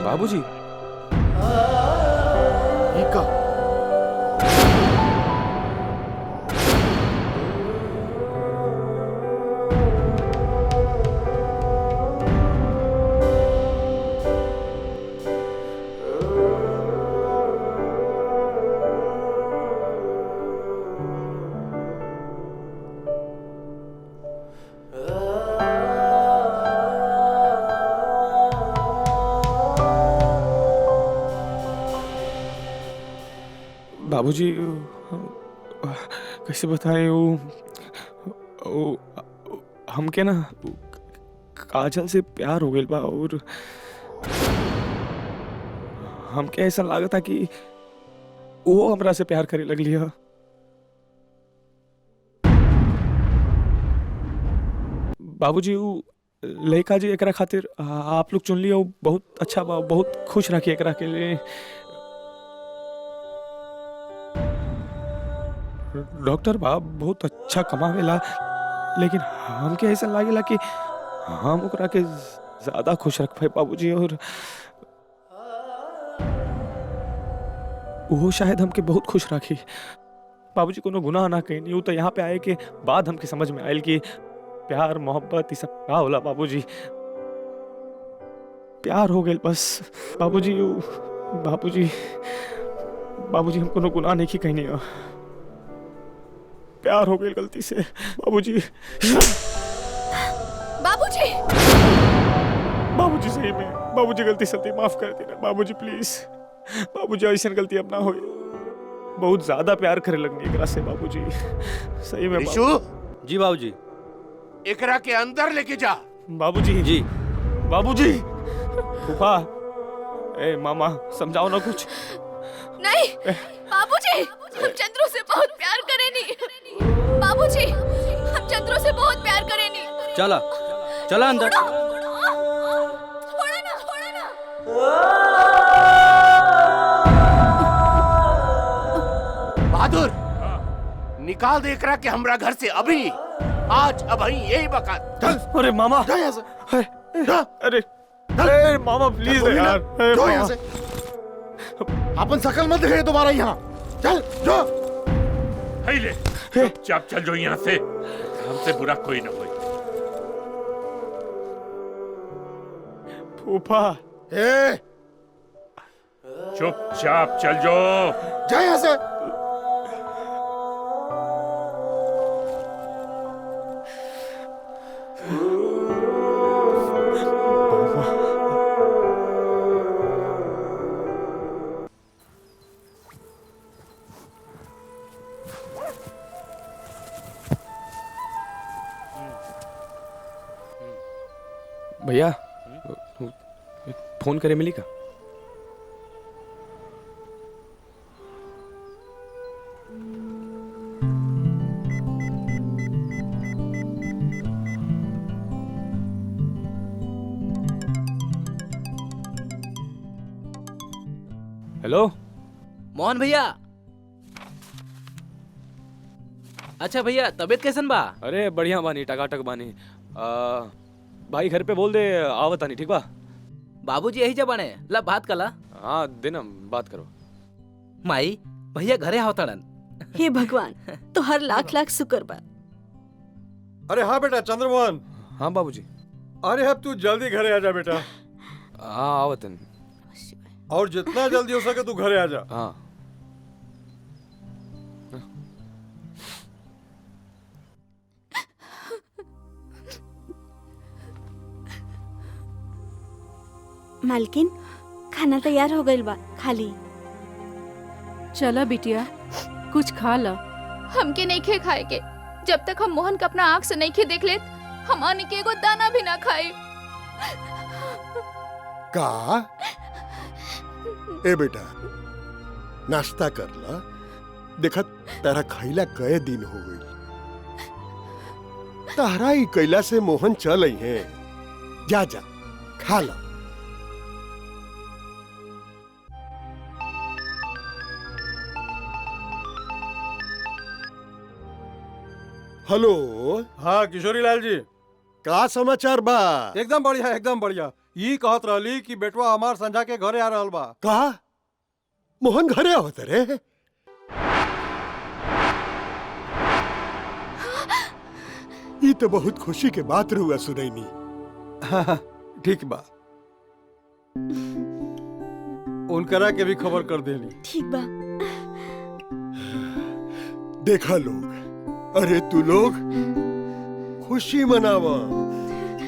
बाबूजी। ये का बाबूजी, कैसे बताएं वो हमके ना काजल से प्यार हो गइल बा और हमके ऐसा लागता कि वो हमरा से प्यार करे लगली है। बाबूजी, वो लड़का जी एकरा खातिर आप लोग चुन लिया, वो बहुत अच्छा बा, बहुत खुश रखिए एकरा के लिए। डॉक्टर बा बहुत अच्छा कमावेला, लेकिन हमके ऐसा लागेला कि हम ओकरा के ज्यादा खुश रख पाए बाबूजी, और वो शायद हमके बहुत खुश रखी। बाबूजी कोनो गुनाह ना कहीं, वो तो यहाँ पे आए के बाद हमके समझ में आयल कि प्यार मोहब्बत ये सब का होला बाबूजी। प्यार हो गए बस बाबूजी। बाबूजी बाबूजी, हम कोनो गुनाह नहीं की कहीं, प्यार हो गई गलती से बाबूजी। बाबूजी, बाबूजी सही में बाबूजी गलती से माफ कर देना बाबूजी, प्लीज बाबूजी, ऐसी गलती अब ना हो। बहुत ज्यादा प्यार करे लगनी एकरा से बाबूजी, सही में। रिशु, जी बाबूजी। एकरा के अंदर लेके जा। बाबूजी जी बाबूजी। फूफा, ए मामा, समझाओ ना कुछ। नहीं बाबूजी, हम चंद्रू से बहुत प्यार करेनी। बाबूजी, हम चंद्रू से बहुत प्यार करेनी। चला चला अंदर। छोड़ा ना, छोड़ा ना। बहादुर, निकाल दे एकरा के हमरा घर से अभी, आज अभी यही वक्त। चल। अरे मामा, जा यहाँ से। जा। अरे अरे मामा प्लीज यार, जो यहाँ से अपन शकल मत दिखे दोबारा यहाँ। चल जो। ले चुपचाप चल जो यहाँ से, हमसे बुरा कोई ना होई। फूफा, ए, चुपचाप चल जो। जा यहाँ से। भैया फोन करे मिली का? हेलो मोहन भैया। अच्छा भैया, तबीयत कैसन बा? अरे बढ़िया बानी, टकाटक बानी। भाई घर पे बोल दे आवत आनी, ठीक बा? बाबूजी यही जब बने ला बात कला। हाँ दिन बात करो। माई भैया घरे आवतड़न। हे भगवान, तो हर लाख लाख शुक्र बा। अरे हाँ बेटा चंद्रमोहन। हाँ बाबूजी। अरे अब तू जल्दी घरे आ जा बेटा। हाँ आवतन। और जितना जल्दी हो सके तू घरे आ जा। हाँ मालकिन, खाना तैयार हो गइल बा, खाली। चला बिटिया, कुछ खा ला। हमके नहीं खे खाए के। जब तक हम मोहन का अपना आँख से नहीं खे देख लेत, हम आने के एगो दाना भी ना खाए। का? ए बेटा, नाश्ता कर ला। देखा तारा खैला कई दिन हो गई। तारा ही कैला से मोहन चल आई है। जा जा खा ला। हेलो। हाँ किशोरी लाल जी, का समाचार बा? एकदम बढ़िया एकदम बढ़िया। ये कहत रहली कि बेटवा हमार संझा के घरे आ रहल बा। का मोहन घरे आवत रे? ई तो बहुत खुशी के बात रहुआ सुनैनी। हाँ, ठीक बा। उनकरा के भी खबर कर देली। ठीक बा। देखा लोग, अरे तू लोग खुशी मनावा।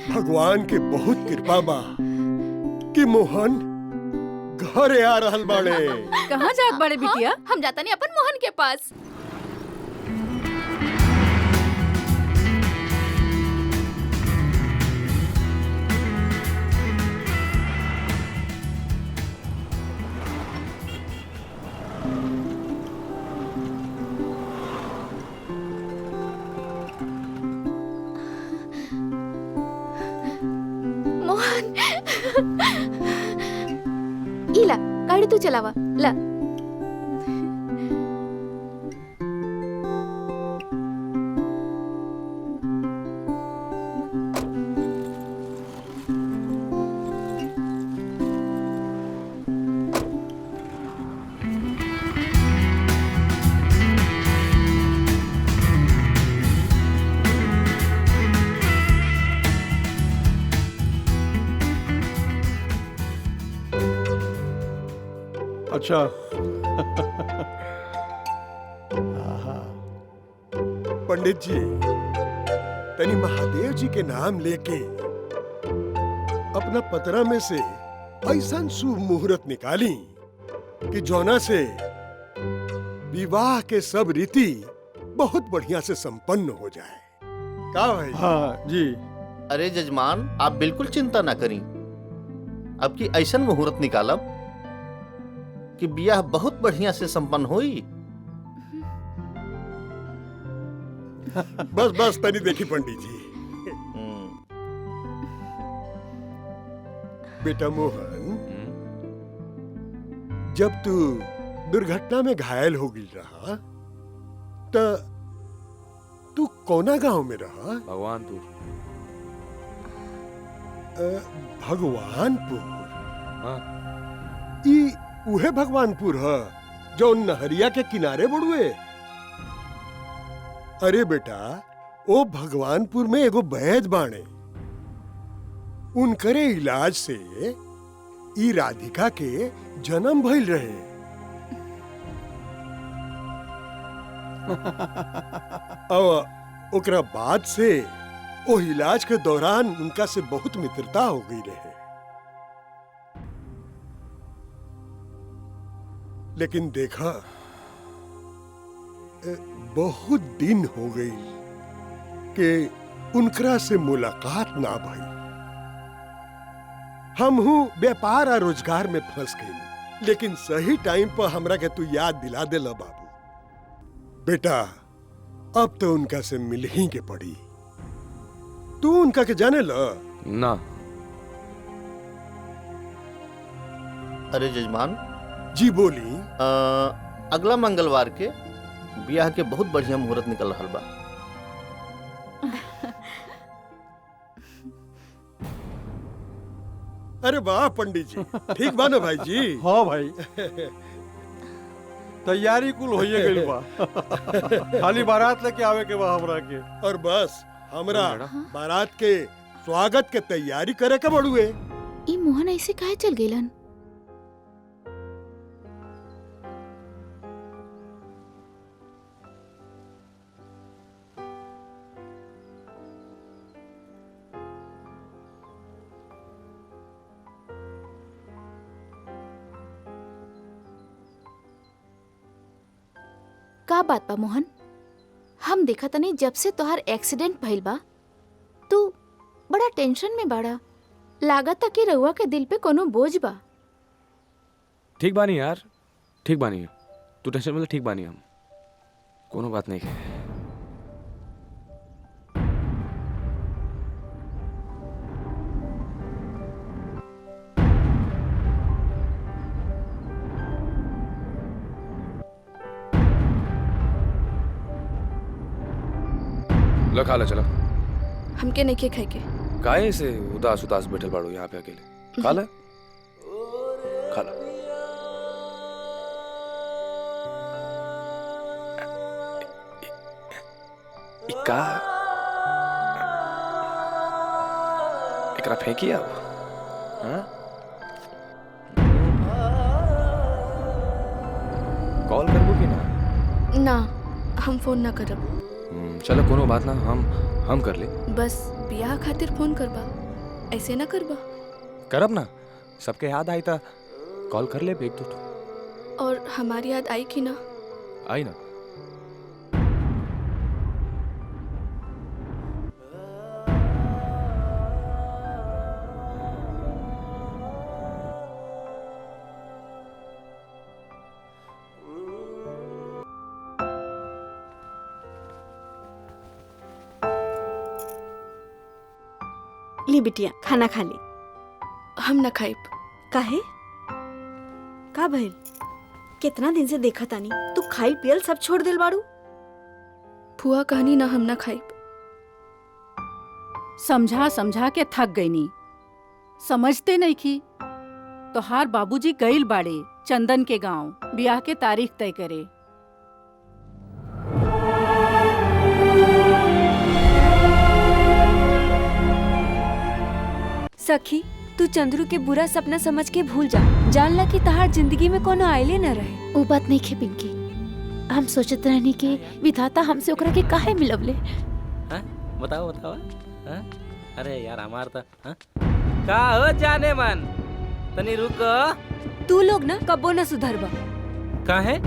भगवान के बहुत कृपा बा कि मोहन घरे आ रहल बाड़े। कहाँ जात बड़े बिटिया? हम जाता नहीं अपन मोहन के पास। मोहन, इला गाड़ी तू चलावा ला। अच्छा। पंडित जी, तनी महादेव जी के नाम लेके अपना पतरा में से ऐसा शुभ मुहूर्त निकाली कि जौना से विवाह के सब रीति बहुत बढ़िया से संपन्न हो जाए। का भाई? हाँ जी। अरे जजमान, आप बिल्कुल चिंता ना करी। अब की ऐसा मुहूर्त निकालब कि बियाह बहुत बढ़िया से संपन्न होई। बस बस तनी देखी पंडित जी। बेटा मोहन, जब तू दुर्घटना में घायल हो गई रहा तो तू कोना गांव में रहा? भगवानपुर। भगवानपुर? हाँ। ई उहे भगवानपुर है जो नहरिया के किनारे बड़ुए? अरे बेटा, ओ भगवानपुर में एगो वैद्य बाणे। उनकरे इलाज से ई राधिका के जन्म भइल रहे। और ओकरा बाद से ओ इलाज के दौरान उनका से बहुत मित्रता हो गई रहे। लेकिन देखा, बहुत दिन हो गई कि उनकरा से मुलाकात ना भई। हमहू व्यापार और रोजगार में फंस गई, लेकिन सही टाइम पर हमरा के तू याद दिला देला बाबू। बेटा, अब तो उनका से मिल ही के पड़ी। तू उनका के जाने ला? ना। अरे जजमान जी बोली। अगला मंगलवार के बियाह के बहुत बढ़िया मुहूर्त निकल रहा बा। अरे वाह पंडित जी, ठीक बा ना भाई जी? हाँ भाई, तैयारी कुल होइए गइल बा। खाली बारात लेके आवे के बा हमरा के। और बस हमरा बारात के स्वागत के तैयारी करे के बड़ुए। ई मोहन ऐसे काहे चल गेलन? का बात बा मोहन? हम देखा तनी जब से तोहार एक्सीडेंट भइल बा तू बड़ा टेंशन में बाड़ा। लागता कि रउआ के दिल पे कोनो बोझ बा। ठीक बानी यार, ठीक बानी। तू टेंशन मतलब ठीक बानी हम। कोनो बात नहीं है। लो खा लो, चलो। हमके नहीं के खाए के। काहे से उदास उदास बैठल बाड़ू यहाँ पे अकेले? खा ले, खा ले। इका एकरा फेंकी अब, हाँ? कॉल करबो कि ना? ना, हम फोन ना करब। चलो कोनो बात ना, हम कर ले। बस बियाह खातिर फोन करबा, ऐसे ना करबा। करब ना, सबके याद आई था कॉल कर ले एक दो। और हमारी याद आई कि ना? आई ना। ली बिटिया खाना खा ली। हम ना खाइब। काहे? का भइल? कितना दिन से देखा तानी तू खाई पियल सब छोड़ दिल बाड़ू। फुआ कहनी ना हम ना खाइब। समझा समझा के थक गई नी, समझते नहीं की। तोहार बाबूजी गइल बाड़े चंदन के गांव बियाह के तारीख तय करे। सखी तू चंद्रू के बुरा सपना समझ के भूल जा, जानला कि तहार जिंदगी में कोनो आइले न रहे। वो बात नहीं खे पिंकी, हम सोचत रहनी कि विधाता हमसे ओकरा के काहे मिलवले। हाँ? बताओ बताओ। हाँ? अरे यार हमार तो हाँ? का हो जाने मन, तनी रुको। तू लोग ना कबो न सुधरबा। काहे?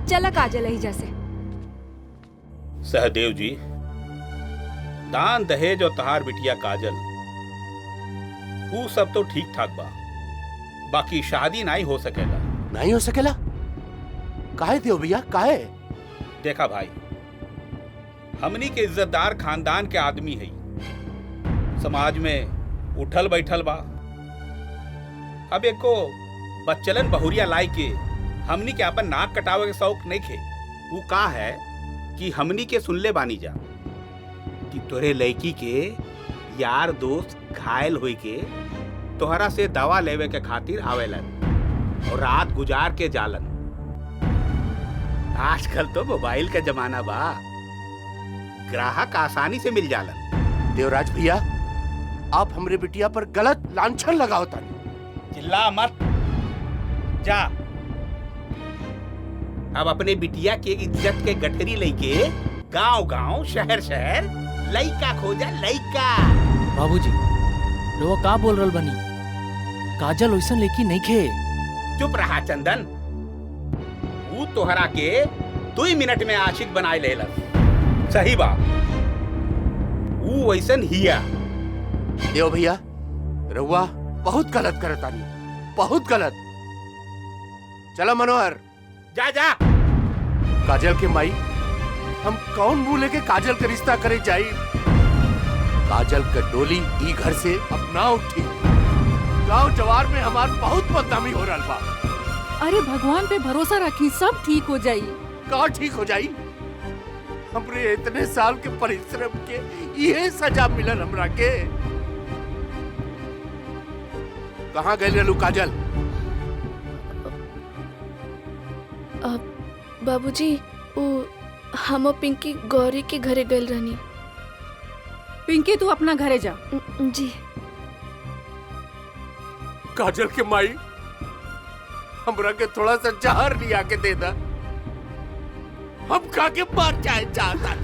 चला काजल ही जैसे। सहदेव जी, दान दहेज और तहार बिटिया काजल वो सब तो ठीक ठाक बा, बाकी शादी नहीं हो सकेला। नहीं हो सकेला? काहे देव भैया काहे? देखा भाई, हमनी के इज्जतदार खानदान के आदमी है, समाज में उठल बैठल बा। अब एको बच्चलन बहुरिया लाई के हमनी के अपन नाक कटावे के शौक नहीं खे। वो का है कि हमनी के सुनले बानी जा कि तोरे लड़की के यार दोस्त घायल हुई के तोहरा से दवा लेवे के खातिर आवेलन और रात गुजार के जालन। आजकल तो मोबाइल का जमाना बा, ग्राहक आसानी से मिल जालन। देवराज भैया, आप हमरे बिटिया पर गलत लांछन लगाओ तानी। चिल्ला मत जा। अब अपने बिटिया के इज्जत के गठरी लेके गांव गांव शहर शहर लइका खोजा लइका। बाबूजी रो का बोल रहल बनी? काजल ओइसन लेकी नहीं खे। चुप रहा चंदन, वो तोहरा के 2 मिनट में आशिक बनाए लेलस। सही बात, वो वैसन हिया। देव भैया रउआ बहुत गलत करतानी, बहुत गलत। चलो मनोहर जा जा। काजल के माई, हम कौन मुंह लेके काजल का रिश्ता करे जाई? काजल का डोली ई घर से अब ना उठी। गांव जवार में हमार बहुत बदनामी हो रहा बा। अरे भगवान पे भरोसा रखी, सब ठीक हो जाई। का ठीक हो जाई? हमरे इतने साल के परिश्रम के ये सजा मिलल हमरा के। कहाँ गए रहलू काजल? बाबूजी वो हम और पिंकी गौरी के घरे गए रहनी। पिंकी तू अपना घरे जा। जी। काजल के माई, हमरा के थोड़ा सा जहर लिया के दे दा, हम खा के मार जाए चाहता।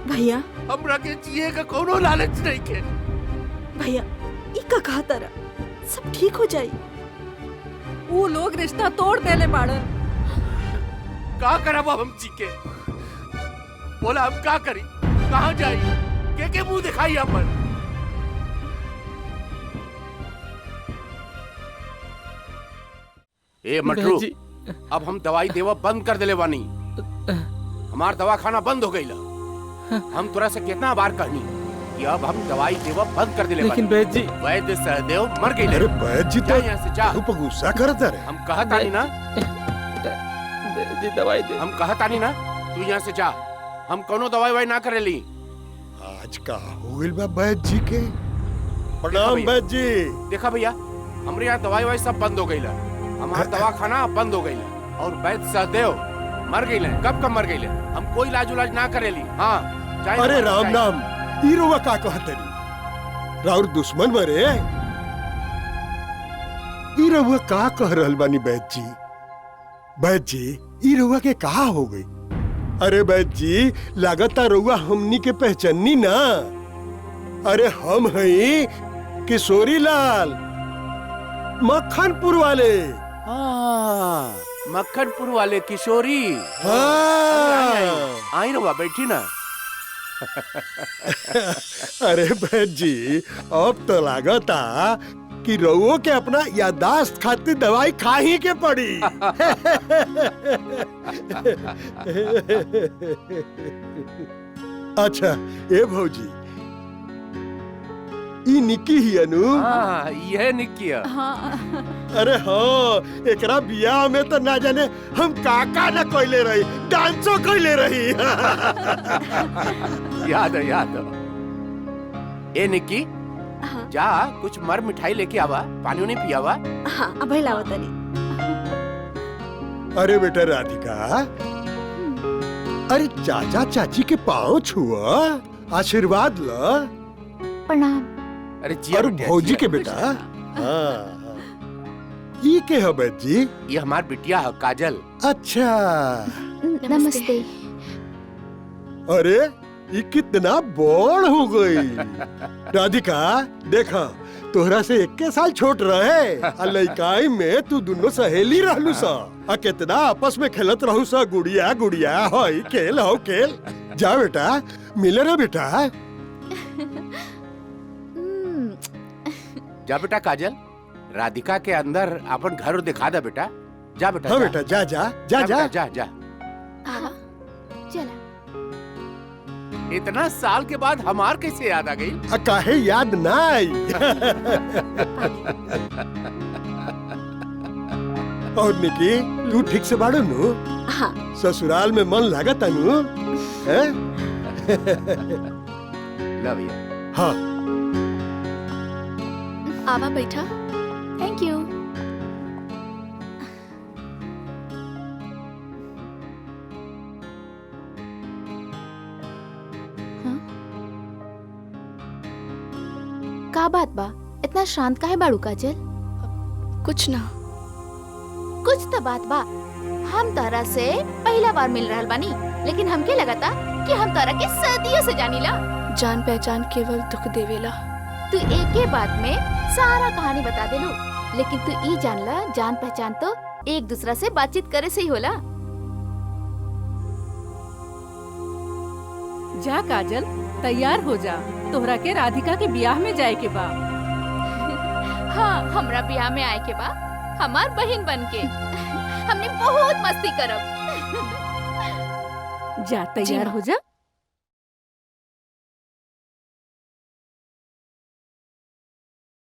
भैया हमरा के जिए का कोनो लालच नहीं के। भैया इका कहा तारा, सब ठीक हो जाई। वो लोग रिश्ता तोड़ देले बाड़न। का करब हम जी के? बोला हम का करी, कहाँ जाई, के मुंह दिखाई अपन? ए मटरू, अब हम दवाई देवा बंद कर देले बानी। हमार दवा खाना बंद हो गई ला। हम तोरा से कितना बार कहनी कि अब हम दवाई देवा बंद कर देले बानी। लेकिन वैद्य जी, वैद्य सहदेव मर गई। अरे वैद्य जी जा यहाँ से जा। तो गुस्सा करता रहे। हम कहता नहीं ना, जी दवाई दे। हम कहता नहीं ना, तू यहाँ से जा। हम कोनो दवाई वाई ना करेली। आज का हो गइल बा वैद्य जी के? प्रणाम वैद्य जी। देखा भैया, हमरे यहाँ दवाई वाई सब बंद हो गई ला। हमारा दवाखाना बंद हो गई ला और वैद्य सहदेव मर गई। कब मर गई? हम कोई इलाज उलाज ना करेली। हाँ अरे राम नाम, ई रउआ का कहतरी? राउर दुश्मन मरे? ई रउआ का कह रहल बानी वैद्य जी? वैद्य जी, ई रउआ के कहा हो गई? अरे वैद्य जी, लागता रउआ हमनी के पहचानी ना। अरे हम हई किशोरी लाल, मक्खनपुर वाले। हाँ, मक्खनपुर वाले किशोरी। हाँ। आई रहुआ, बैठी ना। अरे वैद्य जी, अब तो लागता कि रउओ के अपना यादाश्त खातिर दवाई खा ही के पड़ी। अच्छा ए भौजी, ई निक्की ही अनु? हाँ, यह निक्की है। हाँ। अरे हाँ, एकरा बियाह में तो ना जाने हम काका न कोइले रही, डांसो कोइले रही। याद है, याद है। ए निक्की, जा कुछ मर मिठाई लेके आवा, पानी नहीं पियावा। हाँ, अब लावा तनी। अरे बेटा राधिका, अरे चाचा चाची के पाँव छुआ, आशीर्वाद ला। प्रणाम। अरे जी, और भौजी के बेटा। हाँ, ये के है वैद्य जी? ये हमार बिटिया है काजल। अच्छा, नमस्ते। अरे ये कितना बड़ हो गई। राधिका देखा, तोहरा से 21 साल छोट रहे। लइकाई में तू दोनों सहेली रहलू सा, कितना आपस में खेलत रहू सा। गुड़िया गुड़िया हई खेल हो खेल। जा बेटा, मिले रे बेटा। जा बेटा काजल, राधिका के अंदर अपन घर दिखा दे बेटा। जा बेटा। हाँ बेटा, जा जा जा जा जा जा। चला। इतना साल के बाद हमार कैसे याद आ गई? काहे याद ना आई? और निकी, तू ठीक से बाड़ू नु? हाँ। ससुराल में मन लागत नु? Love you. हाँ। आवा बैठा। Thank you. का बात बा? इतना शांत काहे बाड़ू काजल? कुछ ना। कुछ तो बात बा। हम तारा से पहला बार मिल रहल बानी, लेकिन हमके लगता कि हम तारा के सदियों से जानीला। जान पहचान केवल दुख देवेला। तू एक के बात में सारा कहानी बता देलू, लेकिन तू ई जानला जान पहचान तो एक दूसरा से बातचीत करे से ही होला। जा काजल, तैयार हो जा, तोहरा के राधिका के ब्याह में जाए के बा। हाँ, हमरा ब्याह में आए के बा, हमार बहन बन के। हमने बहुत मस्ती करब। जा तैयार हो जा।